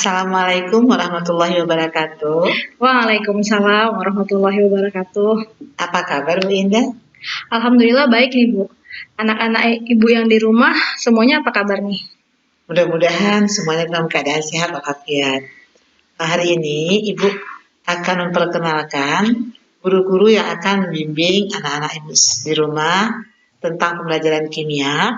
Assalamualaikum warahmatullahi wabarakatuh. Waalaikumsalam warahmatullahi wabarakatuh. Apa kabar Bu Indah? Alhamdulillah baik nih Bu. Anak-anak Ibu yang di rumah semuanya apa kabar nih? Mudah-mudahan semuanya dalam keadaan sehat walafiat. Hari ini Ibu akan memperkenalkan guru-guru yang akan membimbing anak-anak Ibu di rumah tentang pembelajaran kimia.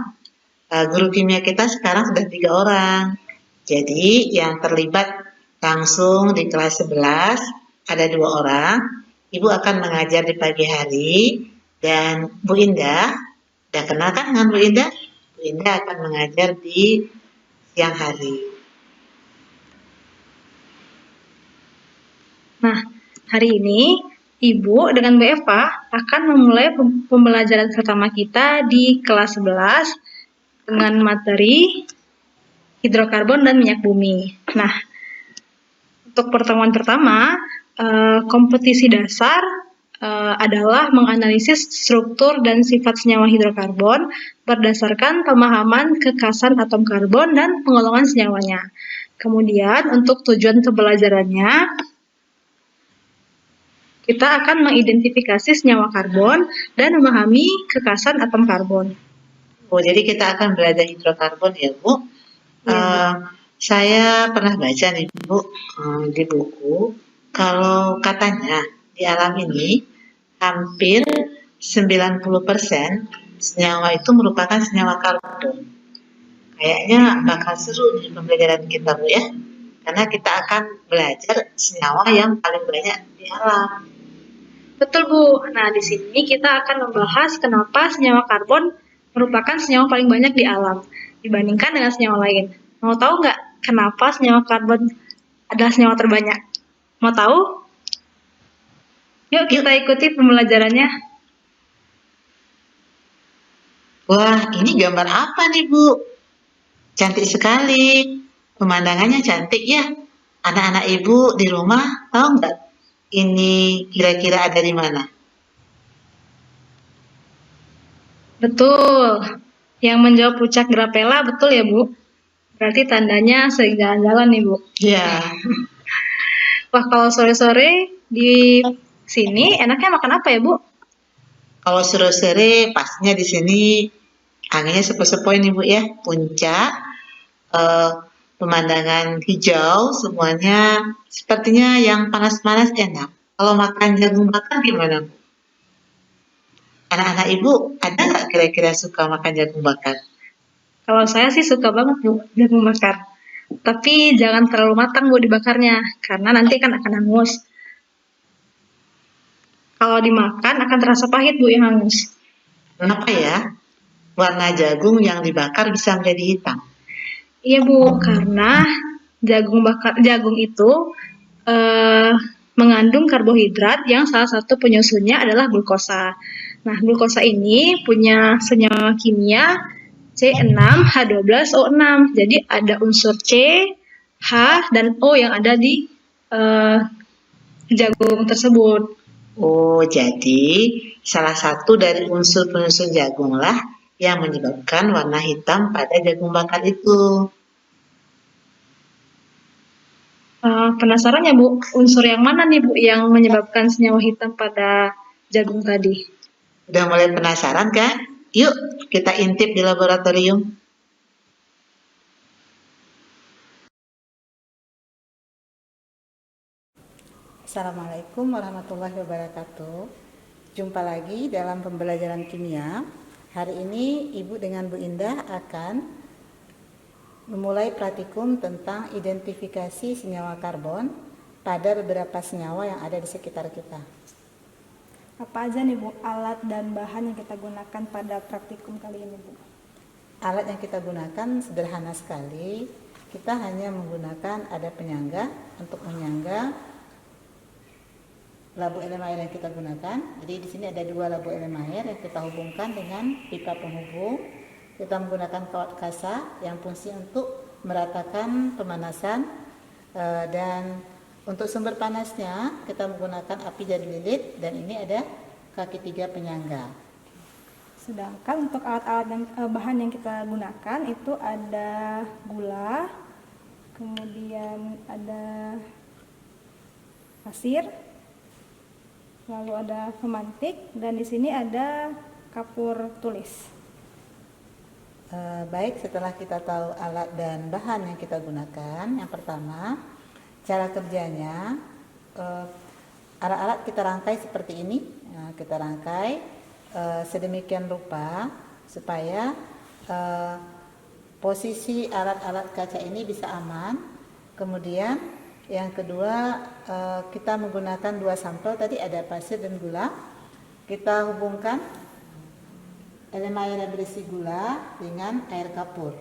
Guru kimia kita sekarang sudah 3 orang. Jadi yang terlibat langsung di kelas 11 ada 2 orang. Ibu akan mengajar di pagi hari dan Bu Indah, udah kenal kan dengan Bu Indah? Bu Indah akan mengajar di siang hari. Nah, hari ini Ibu dengan Bu Eva akan memulai pembelajaran pertama kita di kelas 11 dengan materi hidrokarbon dan minyak bumi. Nah, untuk pertemuan pertama, kompetisi dasar adalah menganalisis struktur dan sifat senyawa hidrokarbon berdasarkan pemahaman kekasan atom karbon dan penggolongan senyawanya. Kemudian, untuk tujuan pembelajarannya, kita akan mengidentifikasi senyawa karbon dan memahami kekasan atom karbon. Oh, jadi kita akan belajar hidrokarbon ya, Bu? Saya pernah baca nih Bu, di buku, kalau katanya di alam ini hampir 90% senyawa itu merupakan senyawa karbon. Kayaknya bakal seru nih pembelajaran kita Bu ya, karena kita akan belajar senyawa yang paling banyak di alam. Betul Bu, nah di sini kita akan membahas kenapa senyawa karbon merupakan senyawa paling banyak di alam dibandingkan dengan senyawa lain. Mau tahu nggak kenapa senyawa karbon adalah senyawa terbanyak? Mau tahu? Yuk kita ikuti pembelajarannya. Wah, ini gambar apa nih Bu? Cantik sekali. Pemandangannya cantik ya. Anak-anak Ibu di rumah tahu nggak ini kira-kira ada di mana? Betul. Yang menjawab puncak Grapella betul ya Bu? Berarti tandanya sering jalan-jalan nih Bu. Ya. Wah, kalau sore-sore di sini enaknya makan apa ya Bu? Kalau sore-sore pastinya di sini anginnya sepoi-sepoi nih Bu ya. Puncak, pemandangan hijau, semuanya sepertinya yang panas-panas enak. Kalau makan jagung bakar gimana Bu? Anak-anak Ibu ada nggak kira-kira suka makan jagung bakar? Kalau saya sih suka banget Bu, jagung bakar. Tapi jangan terlalu matang Bu dibakarnya, karena nanti kan akan hangus. Kalau dimakan akan terasa pahit Bu yang hangus. Kenapa ya? Warna jagung yang dibakar bisa menjadi hitam. Iya Bu, karena jagung itu mengandung karbohidrat yang salah satu penyusunnya adalah glukosa. Nah, glukosa ini punya senyawa kimia C6H12O6. Jadi ada unsur C, H, dan O yang ada di jagung tersebut. Oh, jadi salah satu dari unsur penyusun jagung lah yang menyebabkan warna hitam pada jagung bakar itu. Penasaran ya Bu, unsur yang mana nih Bu yang menyebabkan senyawa hitam pada jagung tadi? Udah mulai penasaran kan? Yuk kita intip di laboratorium. Assalamualaikum warahmatullahi wabarakatuh. Jumpa lagi dalam pembelajaran kimia. Hari ini Ibu dengan Bu Indah akan memulai praktikum tentang identifikasi senyawa karbon pada beberapa senyawa yang ada di sekitar kita. Apa aja nih Bu alat dan bahan yang kita gunakan pada praktikum kali ini Bu? Alat yang kita gunakan sederhana sekali. Kita hanya menggunakan ada penyangga untuk menyangga labu elemen air yang kita gunakan. Jadi di sini ada 2 labu elemen air yang kita hubungkan dengan pipa penghubung. Kita menggunakan kawat kasa yang fungsi untuk meratakan pemanasan, dan untuk sumber panasnya kita menggunakan api jari lilit, dan ini ada kaki 3 penyangga. Sedangkan untuk alat-alat dan bahan yang kita gunakan itu ada gula, kemudian ada pasir, lalu ada pemantik, dan di sini ada kapur tulis. Baik, setelah kita tahu alat dan bahan yang kita gunakan, yang pertama cara kerjanya, alat-alat kita rangkai seperti ini. Nah, kita rangkai sedemikian rupa supaya posisi alat-alat kaca ini bisa aman. Kemudian yang kedua, kita menggunakan 2 sampel, tadi ada pasir dan gula. Kita hubungkan elemen air yang berisi gula dengan air kapur.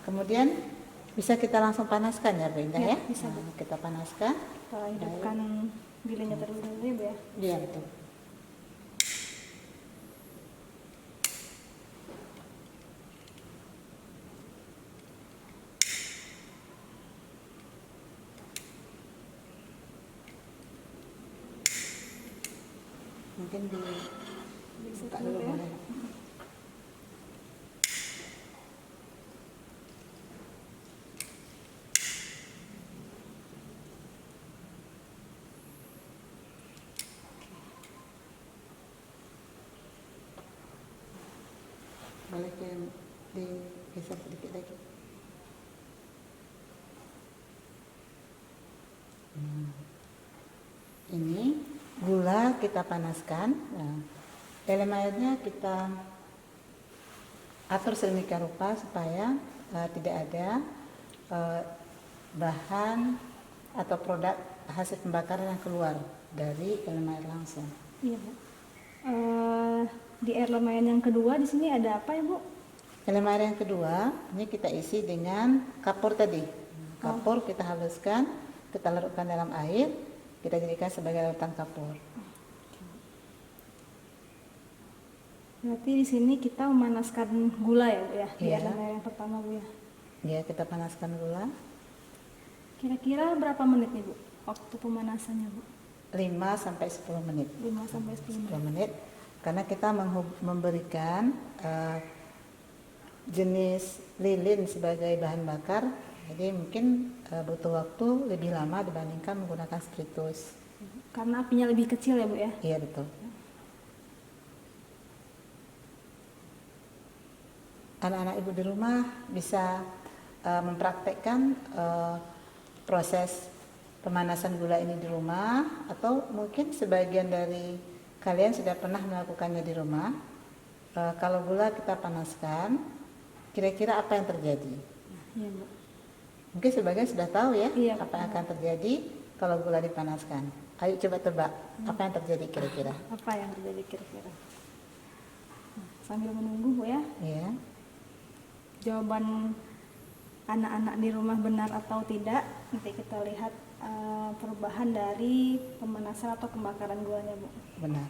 Kemudian bisa kita langsung panaskan ya Bu Indah ya? Bisa. Nah, kita panaskan. Kita hidupkan lilinnya terlebih dahulu ya Bu ya. Iya betul. Mungkin buka dulu ya. boleh. Boleh digeser sedikit lagi. Ini gula kita panaskan. Nah, elemen airnya kita atur sedemikian rupa supaya tidak ada bahan atau produk hasil pembakaran yang keluar dari elemen air langsung. Iya Bu. Di air lumayan yang kedua di sini ada apa ya Bu? Elemen air yang kedua ini kita isi dengan kapur tadi. Kapur kita haluskan, kita larutkan dalam air, kita jadikan sebagai larutan kapur. Berarti di sini kita memanaskan gula ya Bu ya? Di Iya. air lumayan yang pertama Bu ya. Ya, kita panaskan gula Kira-kira berapa menit nih Bu waktu pemanasannya Bu? 5 sampai 10 menit. 5 sampai 10 menit. 10 menit karena kita memberikan jenis lilin sebagai bahan bakar, jadi mungkin butuh waktu lebih lama dibandingkan menggunakan spiritus. Karena apinya lebih kecil ya Bu ya? Iya betul. Anak-anak ibu di rumah bisa mempraktekkan proses pemanasan gula ini di rumah, atau mungkin sebagian dari kalian sudah pernah melakukannya di rumah. Kalau gula kita panaskan, kira-kira apa yang terjadi? Iya Bu. Mungkin sebagian sudah tahu ya, Iya, apa yang akan terjadi kalau gula dipanaskan. Ayo coba tebak, apa yang terjadi kira-kira? Apa yang terjadi kira-kira? Nah, sambil menunggu Bu ya, Ya, jawaban anak-anak di rumah benar atau tidak, nanti kita lihat perubahan dari pemanasan atau pembakaran gulanya Bu. benar.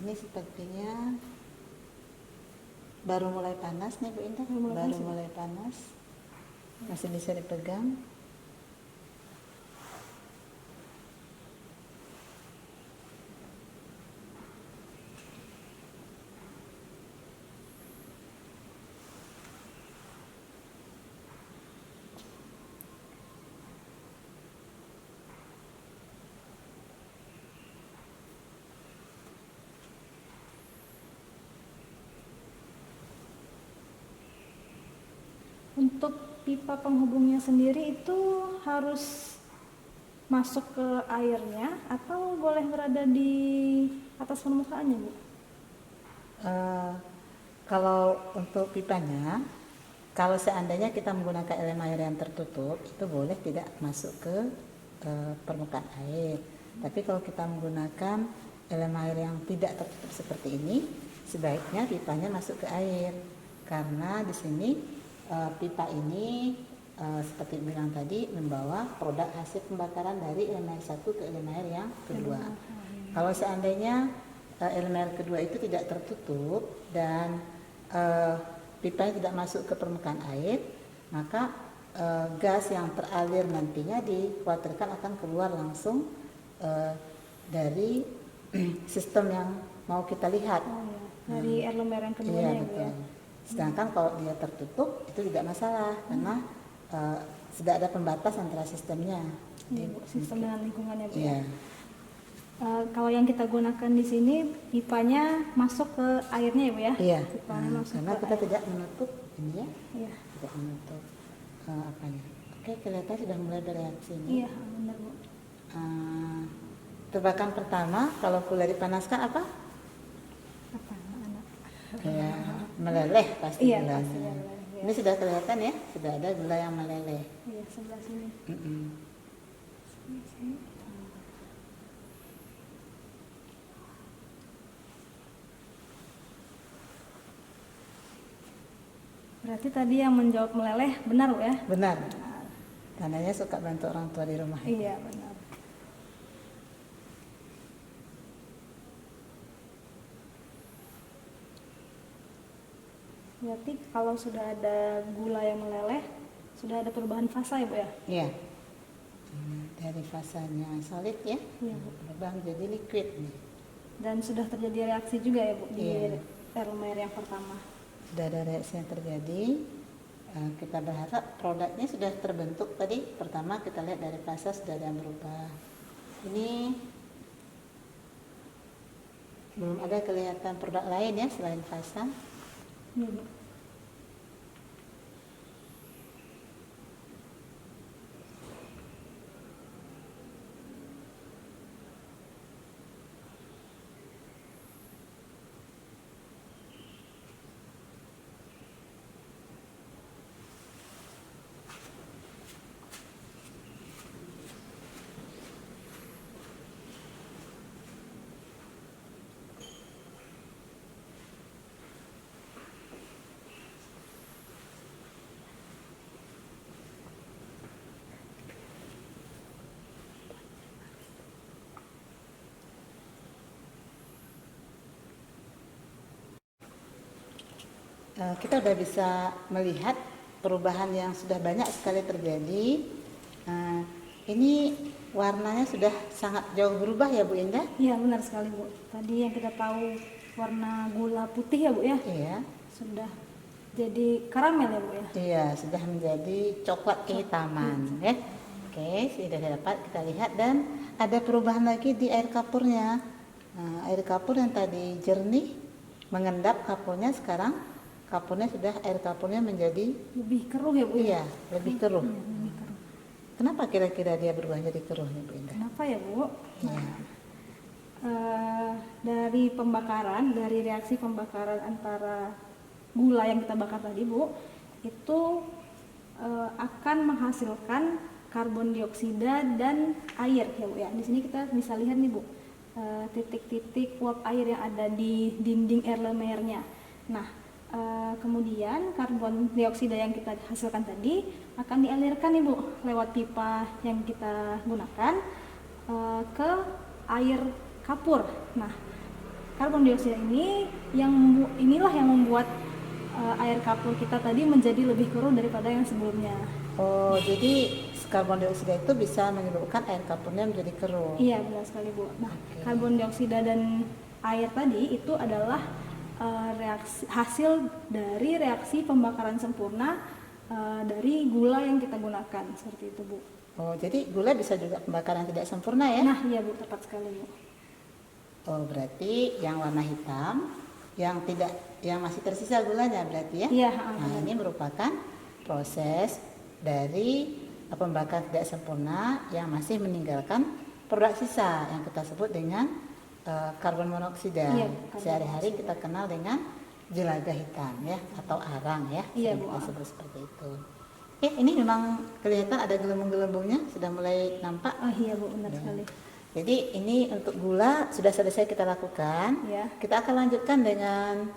Ini sepertinya baru mulai panas nih Bu Indah, baru mulai panas, masih bisa dipegang. Untuk pipa penghubungnya sendiri itu harus masuk ke airnya atau boleh berada di atas permukaannya Bu? Kalau untuk pipanya, kalau seandainya kita menggunakan elemen air yang tertutup, itu boleh tidak masuk ke permukaan air. Tapi kalau kita menggunakan elemen air yang tidak tertutup seperti ini, sebaiknya pipanya masuk ke air, karena di sini pipa ini seperti bilang tadi membawa produk hasil pembakaran dari elemen air satu ke elemen air yang kedua. Kalau seandainya elemen air kedua itu tidak tertutup dan pipanya tidak masuk ke permukaan air, maka gas yang teralir nantinya dikhawatirkan akan keluar langsung dari sistem yang mau kita lihat. Oh, ya. Dari air lembar yang kedua Iya, ya Bu betul. ya. Sedangkan kalau dia tertutup itu tidak masalah karena sudah ada pembatas antara sistemnya. Iya, Bu. Sistem dengan lingkungannya Bu. Iya. Kalau yang kita gunakan di sini pipanya masuk ke airnya ya Bu ya? Iya. Pipanya masuk Karena ke kita air. tidak menutup ini ya, Iya. tidak menutup apanya. Oke, kelihatan sudah mulai bereaksi ini. Iya, benar Bu. Tebakan pertama kalau gula dipanaskan apa? Apa anak? Kayak meleleh pasti Iya, gulanya. pasti meleleh, ya. Ini sudah kelihatan ya, sudah ada gula yang meleleh. Iya, sebelah sini. Mm-mm. Sebelah sini. Berarti tadi yang menjawab meleleh benar Bu ya? Benar. Tandanya suka bantu orang tua di rumah. Iya, benar. Berarti kalau sudah ada gula yang meleleh, sudah ada perubahan fasa ya Bu ya? Iya. Dari fasanya solid ya, Iya Bu. berubah menjadi liquid nih. Dan sudah terjadi reaksi juga ya Bu di Iya. air yang pertama. Sudah ada reaksi yang terjadi. Kita berharap produknya sudah terbentuk tadi. Pertama kita lihat dari fasa sudah ada yang berubah. Ini belum ada kelihatan produk lain ya selain fasa. Iya Bu. Kita sudah bisa melihat perubahan yang sudah banyak sekali terjadi. Ini warnanya sudah sangat jauh berubah ya Bu Indah? Iya benar sekali Bu. Tadi yang kita tahu warna gula putih ya Bu ya, Iya. sudah jadi karamel ya Bu ya. Iya, sudah menjadi coklat kehitaman ya. Oke, sudah dapat kita lihat dan ada perubahan lagi di air kapurnya. Air kapur yang tadi jernih mengendap kapurnya, sekarang kapurnya sudah air kapurnya menjadi Lebih keruh ya Bu ya. iya, lebih keruh. Iya, lebih keruh. Kenapa kira-kira dia berubah jadi keruh nih Bu Indah? Kenapa ya Bu? Iya. Dari pembakaran, dari reaksi pembakaran antara gula yang kita bakar tadi Bu, itu akan menghasilkan karbon dioksida dan air ya Bu ya. Di sini kita bisa lihat nih Bu, titik-titik uap air yang ada di dinding air lemernya. Nah, kemudian karbon dioksida yang kita hasilkan tadi akan dialirkan nih Bu lewat pipa yang kita gunakan ke air kapur. Nah, karbon dioksida ini inilah yang membuat air kapur kita tadi menjadi lebih keruh daripada yang sebelumnya. Oh, jadi karbon dioksida itu bisa menyebabkan air kapurnya menjadi keruh. Iya, benar sekali Bu. Nah, karbon dioksida dan air tadi itu adalah hasil dari reaksi pembakaran sempurna dari gula yang kita gunakan, seperti itu Bu. Oh, jadi gula bisa juga pembakaran tidak sempurna ya? Nah, iya Bu, tepat sekali Bu. Oh, berarti yang warna hitam, yang masih tersisa gulanya berarti ya? Iya. Nah, ini merupakan proses dari pembakaran tidak sempurna yang masih meninggalkan produk sisa yang kita sebut dengan karbon monoksida. Iya, Sehari-hari kita kenal dengan jelaga hitam ya, atau arang ya, Iya, sering Bu. kita sebut seperti itu. Ini memang kelihatan ada gelembung-gelembungnya, sudah mulai nampak. Oh iya Bu, benar sekali. Jadi ini untuk gula sudah selesai kita lakukan. Ya. Kita akan lanjutkan dengan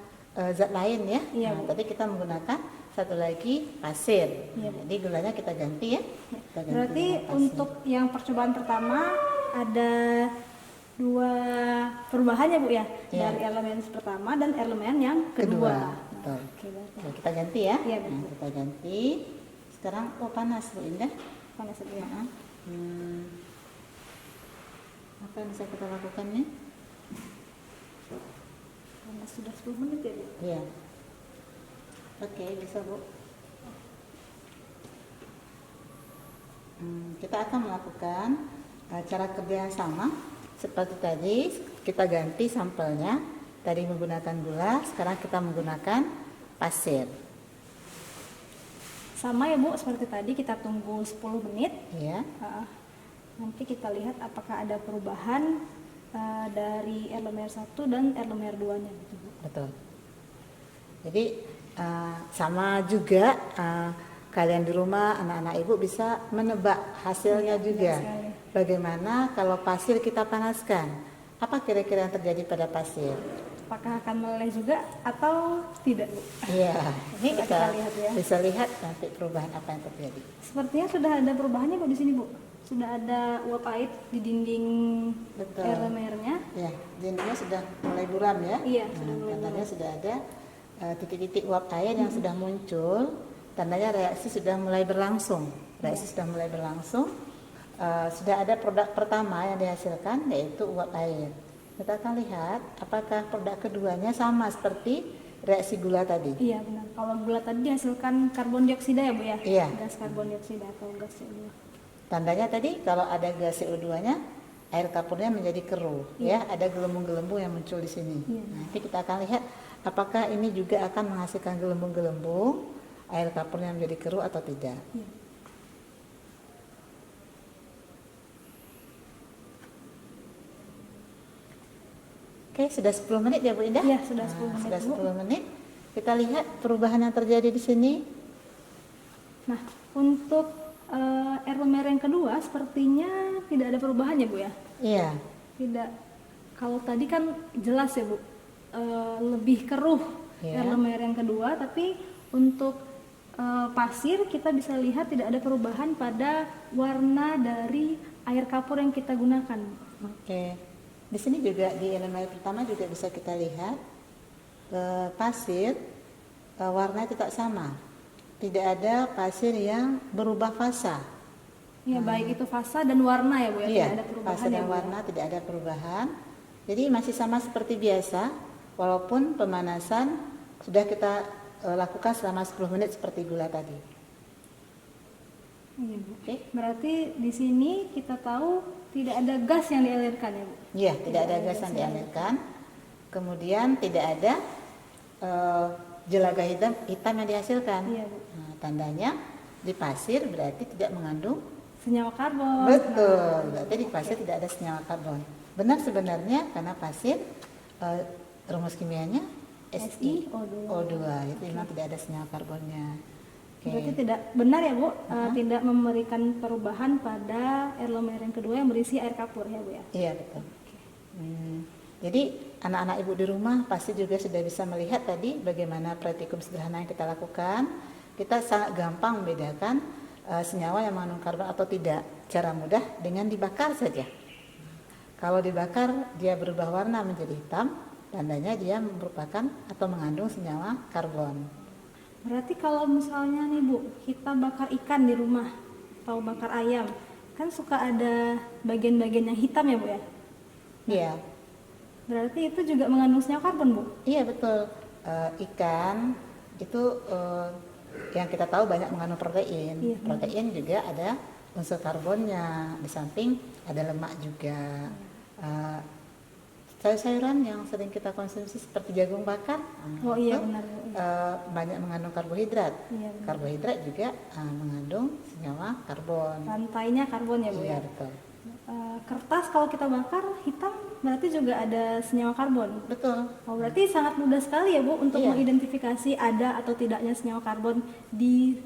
zat lain ya. Iya, Nah, Bu. tadi kita menggunakan satu lagi pasir. Iya, Bu. Jadi gulanya kita ganti ya. Kita ganti Berarti dengan pasir. untuk yang percobaan pertama ada 2 perubahan ya Bu ya, Iya. dari elemen pertama dan elemen yang kedua. Kedua. Nah, betul. Oke, berarti Oke, kita ganti ya. Iya, Nah, betul. kita ganti. Sekarang panas Bu Indah. panas dulu ya. Apa yang bisa kita lakukan nih? Panas sudah 10 menit ya, Bu? Iya. Oke, bisa Bu. Kita akan melakukan cara kerja yang sama seperti tadi. Kita ganti sampelnya. Tadi menggunakan gula, sekarang kita menggunakan pasir. Sama ya Bu, seperti tadi kita tunggu 10 menit. Ya. Nanti kita lihat apakah ada perubahan dari Erlenmeyer 1 dan Erlenmeyer 2-nya gitu, Bu. Betul. Jadi sama juga kalian di rumah, anak-anak ibu bisa menebak hasilnya Iya, juga. benar sekali. Bagaimana kalau pasir kita panaskan? Apa kira-kira yang terjadi pada pasir? Apakah akan meleleh juga atau tidak, Bu? Iya, ini Coba kita kita lihat ya. bisa lihat nanti perubahan apa yang terjadi. Sepertinya sudah ada perubahannya Bu di sini, Bu. Sudah ada uap air di dinding Betul. Erlenmeyernya. Ya, dindingnya sudah mulai buram ya. Iya, sudah mulai Tandanya buram. sudah ada titik-titik uap air yang sudah muncul. Tandanya reaksi sudah mulai berlangsung. Reaksi sudah mulai berlangsung. Sudah ada produk pertama yang dihasilkan, yaitu uap air. Kita akan lihat apakah produk keduanya sama seperti reaksi gula tadi. Iya, benar. Kalau gula tadi dihasilkan karbon dioksida ya, Bu ya? Iya. Gas karbon dioksida atau gas CO2. Tandanya tadi kalau ada gas CO2-nya, air kapurnya menjadi keruh, ya, ada gelembung-gelembung yang muncul di sini. Iya. Nanti kita akan lihat apakah ini juga akan menghasilkan gelembung-gelembung, air kapurnya menjadi keruh atau tidak. Iya. Oke, sudah 10 menit ya Bu Indah? Iya, sudah 10 menit, Sudah Bu. 10 menit. Kita lihat perubahan yang terjadi di sini. Nah, untuk Erlenmeyer yang kedua sepertinya tidak ada perubahan ya, Bu ya? Iya, Tidak. Kalau tadi kan jelas ya, Bu, lebih keruh Iya. Erlenmeyer yang kedua, tapi untuk pasir kita bisa lihat tidak ada perubahan pada warna dari air kapur yang kita gunakan. oke. Di sini juga di Erlenmeyer pertama juga bisa kita lihat pasir warnanya tetap sama. Tidak ada pasir yang berubah fasa. Ya, baik itu fasa dan warna ya, Bu ya, Iya, tidak ada perubahan fasa ya, dan Bu. warna tidak ada perubahan. Jadi masih sama seperti biasa, walaupun pemanasan sudah kita lakukan selama 10 menit seperti gula tadi. Iya, Bu. Oke? Berarti di sini kita tahu tidak ada gas yang dialirkan ya, Bu. Iya, tidak ada gas yang dialirkan. Kemudian tidak ada jelaga hitam yang dihasilkan. Iya, Bu. Nah, tandanya di pasir berarti tidak mengandung. Senyawa karbon. Betul, berarti di pasir tidak ada senyawa karbon. Benar sebenarnya karena pasir rumus kimianya SiO2, itu memang tidak ada senyawa karbonnya. Oke. Berarti tidak benar ya, Bu, tidak memberikan perubahan pada Erlenmeyer yang kedua yang berisi air kapur ya, Bu ya. Iya betul. Jadi anak-anak ibu di rumah pasti juga sudah bisa melihat tadi bagaimana praktikum sederhana yang kita lakukan. Kita sangat gampang membedakan senyawa yang mengandung karbon atau tidak. Cara mudah dengan dibakar saja. Kalau dibakar dia berubah warna menjadi hitam, tandanya dia merupakan atau mengandung senyawa karbon. Berarti kalau misalnya nih, Bu, kita bakar ikan di rumah atau bakar ayam, kan suka ada bagian-bagian yang hitam ya, Bu ya. Iya. Berarti itu juga mengandung senyawa karbon, Bu. Iya betul. Ikan itu yang kita tahu banyak mengandung protein. Iya. Protein juga ada unsur karbonnya. Di samping ada lemak juga. Sayur-sayuran yang sering kita konsumsi seperti jagung bakar, Oh iya, itu, benar, Bu. banyak mengandung karbohidrat. Iya, benar. Karbohidrat juga mengandung senyawa karbon. Rantainya karbon ya, Bu Iya ya. betul. Kertas kalau kita bakar hitam berarti juga ada senyawa karbon. Betul. Oh, berarti sangat mudah sekali ya, Bu, untuk Iya. mengidentifikasi ada atau tidaknya senyawa karbon di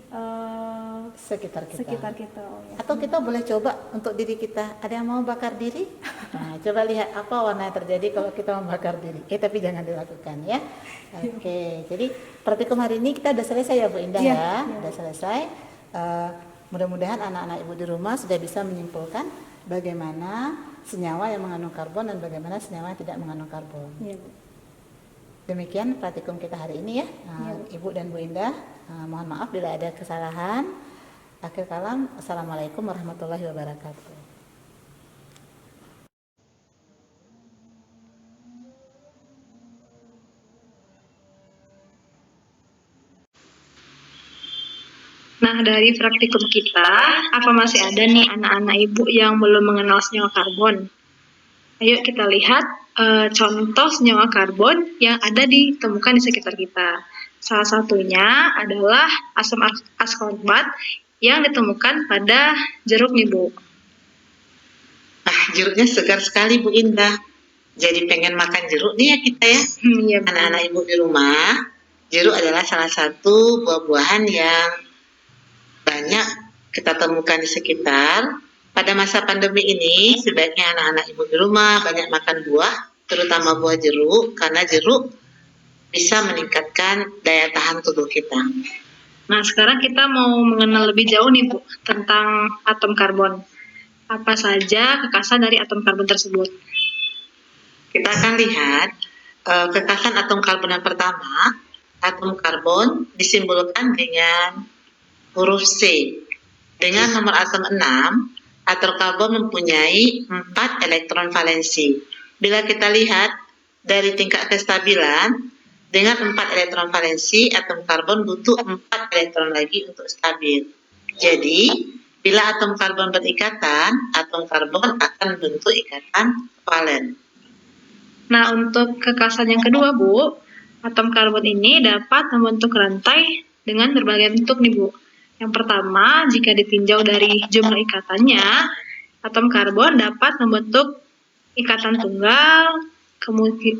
Sekitar kita. sekitar kita. Oh, ya. Atau kita boleh coba untuk diri kita. Ada yang mau bakar diri? Nah, coba lihat apa warna yang terjadi kalau kita membakar diri. Tapi jangan dilakukan ya. Oke, jadi praktikum hari ini kita sudah selesai ya Bu Indah Iya, ya. iya. Sudah selesai. Mudah-mudahan anak-anak ibu di rumah sudah bisa menyimpulkan bagaimana senyawa yang mengandung karbon dan bagaimana senyawa yang tidak mengandung karbon. Iya, Bu. Demikian praktikum kita hari ini ya, Ibu dan Bu Indah. Mohon maaf bila ada kesalahan. Akhir kalam, Assalamualaikum warahmatullahi wabarakatuh. Nah, dari praktikum kita, apa masih ada nih anak-anak ibu yang belum mengenal senyawa karbon? Ayo kita lihat contoh senyawa karbon yang ada ditemukan di sekitar kita. Salah satunya adalah asam askorbat yang ditemukan pada jeruk nih, Bu. Jeruknya segar sekali, Bu Indah. Jadi pengen makan jeruk nih ya kita ya. Iya, Bu. Anak-anak ibu di rumah, jeruk adalah salah satu buah-buahan yang banyak kita temukan di sekitar. Pada masa pandemi ini, sebaiknya anak-anak ibu di rumah banyak makan buah, terutama buah jeruk, karena jeruk bisa meningkatkan daya tahan tubuh kita. Nah, sekarang kita mau mengenal lebih jauh nih, Bu, tentang atom karbon. Apa saja kekasan dari atom karbon tersebut? Kita akan lihat kekasan atom karbon yang pertama. Atom karbon disimbolkan dengan huruf C. Dengan nomor atom 6, atom karbon mempunyai 4 elektron valensi. Bila kita lihat dari tingkat kestabilan, dengan 4 elektron valensi, atom karbon butuh 4 elektron lagi untuk stabil. Jadi, bila atom karbon berikatan, atom karbon akan bentuk ikatan valen. Nah, untuk kekasan yang kedua, Bu, atom karbon ini dapat membentuk rantai dengan berbagai bentuk nih, Bu. Yang pertama, jika ditinjau dari jumlah ikatannya, atom karbon dapat membentuk ikatan tunggal,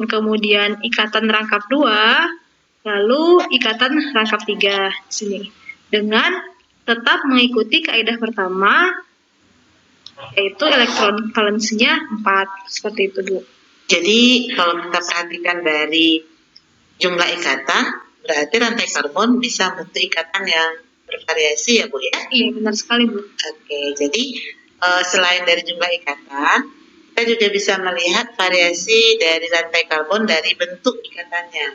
kemudian ikatan rangkap 2, lalu ikatan rangkap 3 di sini. Dengan tetap mengikuti kaidah pertama, yaitu elektron valensinya 4, seperti itu, Bu. Jadi, kalau kita perhatikan dari jumlah ikatan, berarti rantai karbon bisa membentuk ikatan yang bervariasi ya, Bu ya? Iya, benar sekali, Bu. Oke, jadi selain dari jumlah ikatan, kita juga bisa melihat variasi dari rantai karbon dari bentuk ikatannya.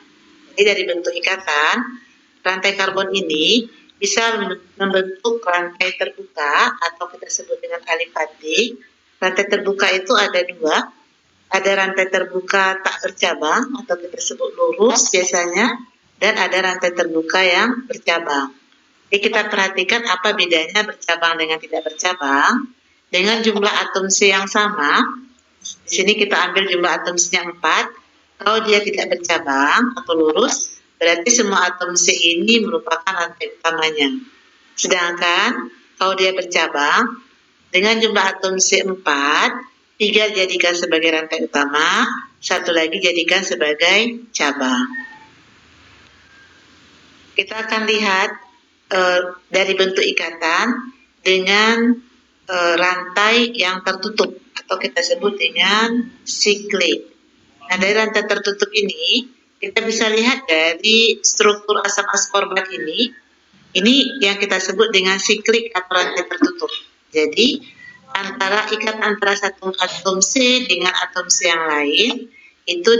Jadi dari bentuk ikatan, rantai karbon ini bisa membentuk rantai terbuka atau kita sebut dengan alifatik. Rantai terbuka itu ada 2. Ada rantai terbuka tak bercabang atau kita sebut lurus biasanya, dan ada rantai terbuka yang bercabang. Jadi kita perhatikan apa bedanya bercabang dengan tidak bercabang. Dengan jumlah atom C yang sama, di sini kita ambil jumlah atom C-nya 4. Kalau dia tidak bercabang atau lurus, berarti semua atom C ini merupakan rantai utamanya. Sedangkan kalau dia bercabang, dengan jumlah atom C 4, 3 jadikan sebagai rantai utama, 1 lagi jadikan sebagai cabang. Kita akan lihat dari bentuk ikatan dengan rantai yang tertutup atau kita sebut dengan siklik. Nah, dari rantai tertutup ini kita bisa lihat dari struktur asam askorbat ini yang kita sebut dengan siklik atau rantai tertutup. Jadi ikat antara satu atom C dengan atom C yang lain itu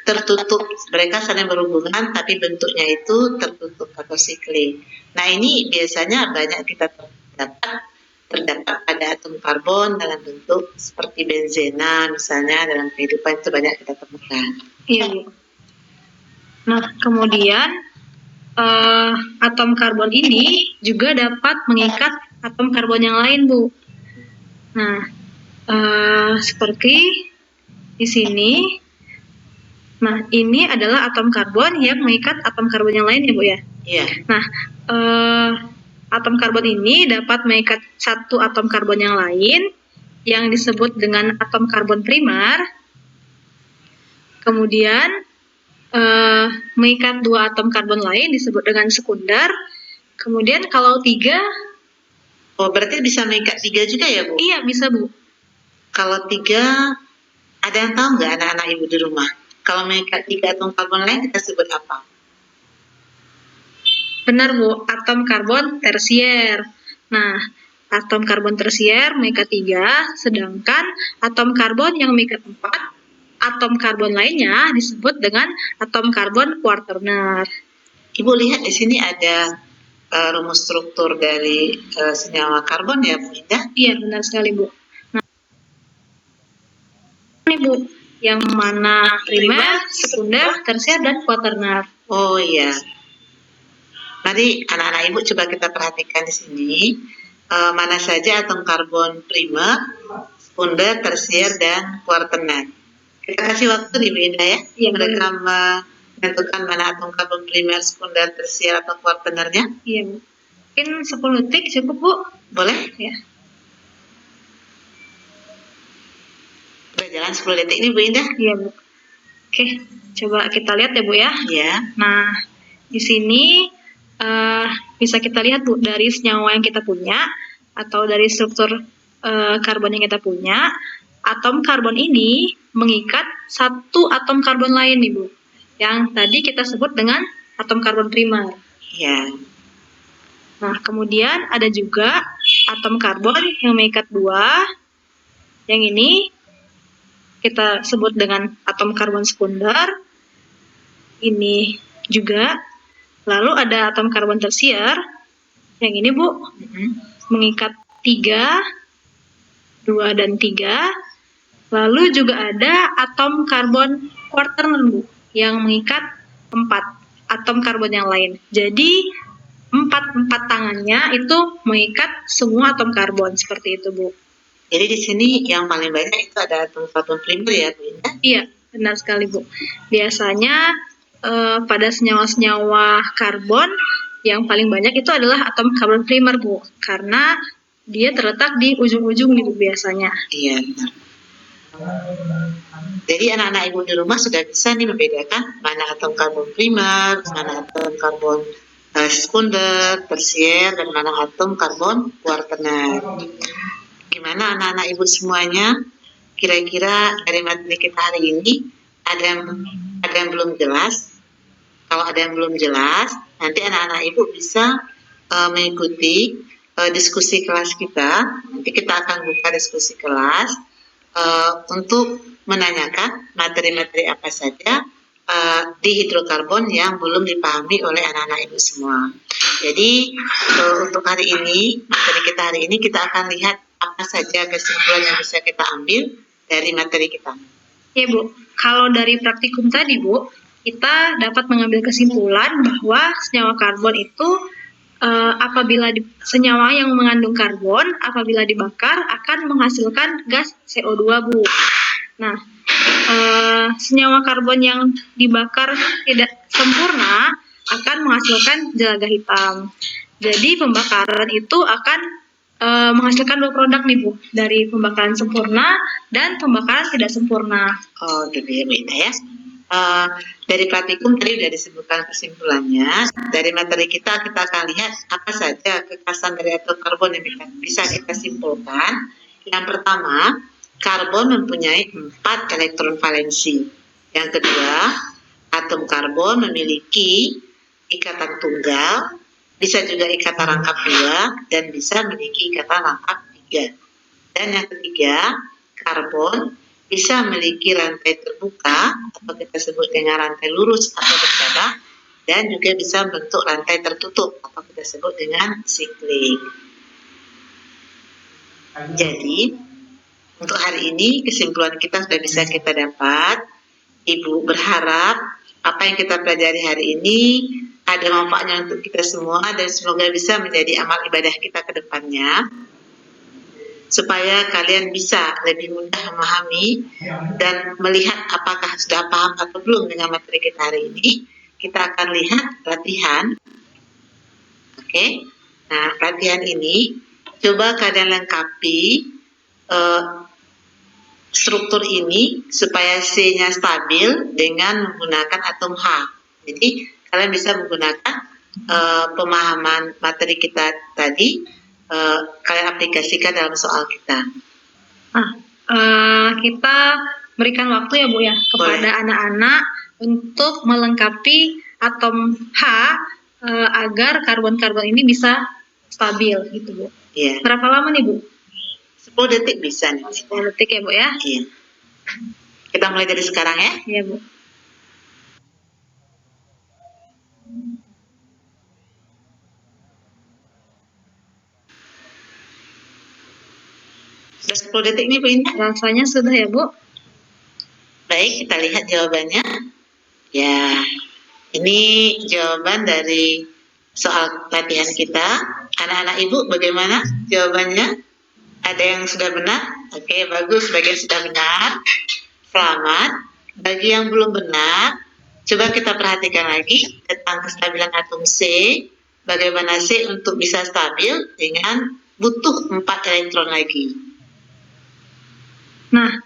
tertutup, mereka saling berhubungan tapi bentuknya itu tertutup atau siklik. Nah, ini biasanya banyak kita terdapat pada atom karbon dalam bentuk seperti benzena misalnya, dalam kehidupan itu banyak kita temukan. Iya, Bu. Nah, kemudian atom karbon ini juga dapat mengikat atom karbon yang lain, Bu. Nah, seperti di sini. Nah, ini adalah atom karbon yang mengikat atom karbon yang lain ya, Bu ya? Iya. Nah, atom karbon ini dapat mengikat satu atom karbon yang lain yang disebut dengan atom karbon primer. Kemudian, mengikat 2 atom karbon lain disebut dengan sekunder. Kemudian kalau 3... Oh, berarti bisa mengikat 3 juga ya, Bu? Iya, bisa, Bu. Kalau 3, ada yang tahu nggak anak-anak ibu di rumah? Kalau mengikat 3 atom karbon lain kita sebut apa? Benar, Bu, atom karbon tersier. Nah, atom karbon tersier mengikat 3, sedangkan atom karbon yang mengikat 4 atom karbon lainnya disebut dengan atom karbon kuarterner. Ibu lihat di sini ada rumus struktur dari senyawa karbon ya, Bu Indah? Iya, benar sekali, Bu. Nah, ini Bu, yang mana primer, sekunder, tersier, dan kuaterner. Oh iya. Mari anak-anak Ibu coba kita perhatikan di sini. Mana saja atom karbon primer, sekunder, tersier, dan kuarterner. Kita kasih waktu nih Bu Indah ya. Iya, mereka menentukan mana atom karbon primer, sekunder, tersier, atau kuarternernya. Iya, Bu. Mungkin 10 detik cukup, Bu. Boleh? Ya. Berjalan 10 detik ini Bu Indah. Iya, Bu. Oke, coba kita lihat ya, Bu ya. Ya. Nah, di sini bisa kita lihat, Bu, dari senyawa yang kita punya atau dari struktur karbon yang kita punya, atom karbon ini mengikat satu atom karbon lain nih, Bu. Yang tadi kita sebut dengan atom karbon primer. Ya. Nah, kemudian ada juga atom karbon yang mengikat dua. Yang ini kita sebut dengan atom karbon sekunder. Ini juga. Lalu ada atom karbon tersier. Yang ini, Bu, mengikat 3, 2 dan 3. Lalu juga ada atom karbon kuarterner, Bu, yang mengikat 4 atom karbon yang lain. Jadi, 4 tangannya itu mengikat semua atom karbon, seperti itu, Bu. Jadi di sini yang paling banyak itu ada atom karbon primer ya, Bu Indah? Iya, benar sekali, Bu. Biasanya pada senyawa-senyawa karbon yang paling banyak itu adalah atom karbon primer, Bu, karena dia terletak di ujung-ujung nih, Bu, biasanya. Iya, benar. Jadi anak-anak Ibu di rumah sudah bisa nih membedakan mana atom karbon primer, mana atom karbon sekunder, tersier, dan mana atom karbon kuarterner. Gimana anak-anak Ibu semuanya? Kira-kira dari materi kita hari ini ada yang belum jelas? Kalau ada yang belum jelas, nanti anak-anak Ibu bisa mengikuti diskusi kelas kita. Nanti kita akan buka diskusi kelas untuk menanyakan materi-materi apa saja di hidrokarbon yang belum dipahami oleh anak-anak Ibu semua. Jadi untuk hari ini, materi kita hari ini kita akan lihat apa saja kesimpulan yang bisa kita ambil dari materi kita. Ya, Bu. Kalau dari praktikum tadi, Bu, kita dapat mengambil kesimpulan bahwa senyawa karbon itu apabila senyawa yang mengandung karbon apabila dibakar akan menghasilkan gas CO2, Bu. Nah, senyawa karbon yang dibakar tidak sempurna akan menghasilkan jelaga hitam. Jadi pembakaran itu akan menghasilkan dua produk nih, Bu, dari pembakaran sempurna dan pembakaran tidak sempurna. Oh, gitu ya, beda ya. Dari praktikum tadi sudah disebutkan kesimpulannya. Dari materi kita akan lihat apa saja kekhasan dari atom karbon yang bisa kita simpulkan. Yang pertama, karbon mempunyai 4 elektron valensi. Yang kedua, atom karbon memiliki ikatan tunggal, bisa juga ikatan rangkap 2, dan bisa memiliki ikatan rangkap 3. Dan yang ketiga, karbon bisa memiliki rantai terbuka atau kita sebut dengan rantai lurus atau bercabang, dan juga bisa membentuk rantai tertutup atau kita sebut dengan siklik. Jadi untuk hari ini kesimpulan kita sudah bisa kita dapat. Ibu berharap apa yang kita pelajari hari ini ada manfaatnya untuk kita semua dan semoga bisa menjadi amal ibadah kita ke depannya, supaya kalian bisa lebih mudah memahami dan melihat apakah sudah paham atau belum dengan materi kita hari ini. Kita akan lihat latihan. Oke. Nah, latihan ini coba kalian lengkapi struktur ini supaya C-nya stabil dengan menggunakan atom H. Jadi kalian bisa menggunakan pemahaman materi kita tadi, kalian aplikasikan dalam soal kita. Kita berikan waktu ya, Bu, ya, kepada anak-anak untuk melengkapi atom H agar karbon-karbon ini bisa stabil gitu, Bu. Iya. Berapa lama nih, Bu? 10 detik bisa nih. 10 detik ya, Bu, ya. Iya. Kita mulai dari sekarang ya. Iya, Bu. Sudah 10 detik nih Bu Indah. Rasanya sudah ya, Bu. Baik, kita lihat jawabannya. Ya, ini jawaban dari soal latihan kita. Anak-anak Ibu bagaimana jawabannya? Ada yang sudah benar? Oke, bagus. Bagi yang sudah benar, selamat. Bagi yang belum benar, coba kita perhatikan lagi tentang kestabilan atom C. Bagaimana C untuk bisa stabil dengan butuh 4 elektron lagi. Nah,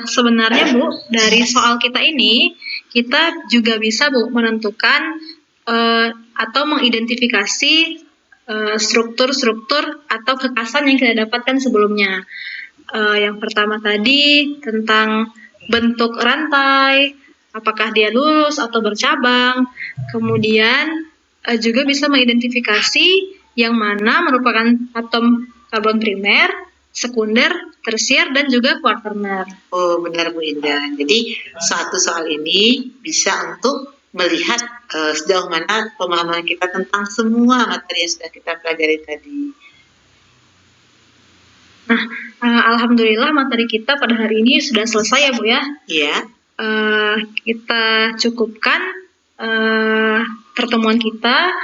sebenarnya Bu, dari soal kita ini, kita juga bisa Bu menentukan atau mengidentifikasi struktur-struktur atau kekasan yang kita dapatkan sebelumnya. Yang pertama tadi tentang bentuk rantai, apakah dia lurus atau bercabang. Kemudian juga bisa mengidentifikasi yang mana merupakan atom karbon primer, sekunder, tersier, dan juga kuaterner. Oh, benar Bu Indah. Jadi satu soal ini bisa untuk melihat sejauh mana pemahaman kita tentang semua materi yang sudah kita pelajari tadi. Nah, alhamdulillah materi kita pada hari ini sudah selesai ya Bu ya. Iya. Kita cukupkan pertemuan kita.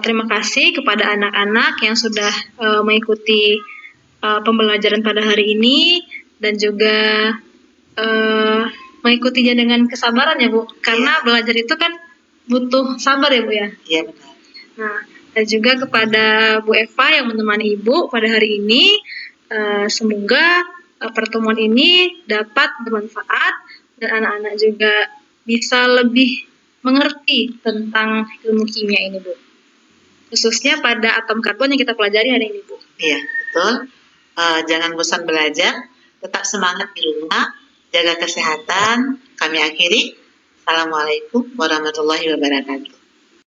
Terima kasih kepada anak-anak yang sudah mengikuti pembelajaran pada hari ini dan juga mengikutinya dengan kesabaran ya Bu, karena belajar itu kan butuh sabar ya Bu ya. Iya benar. Nah, dan juga kepada Bu Eva yang menemani Ibu pada hari ini, semoga pertemuan ini dapat bermanfaat dan anak-anak juga bisa lebih mengerti tentang ilmu kimia ini Bu, khususnya pada atom karbon yang kita pelajari hari ini Bu. Iya betul. Jangan bosan belajar, tetap semangat di rumah, jaga kesehatan. Kami akhiri. Assalamualaikum warahmatullahi wabarakatuh.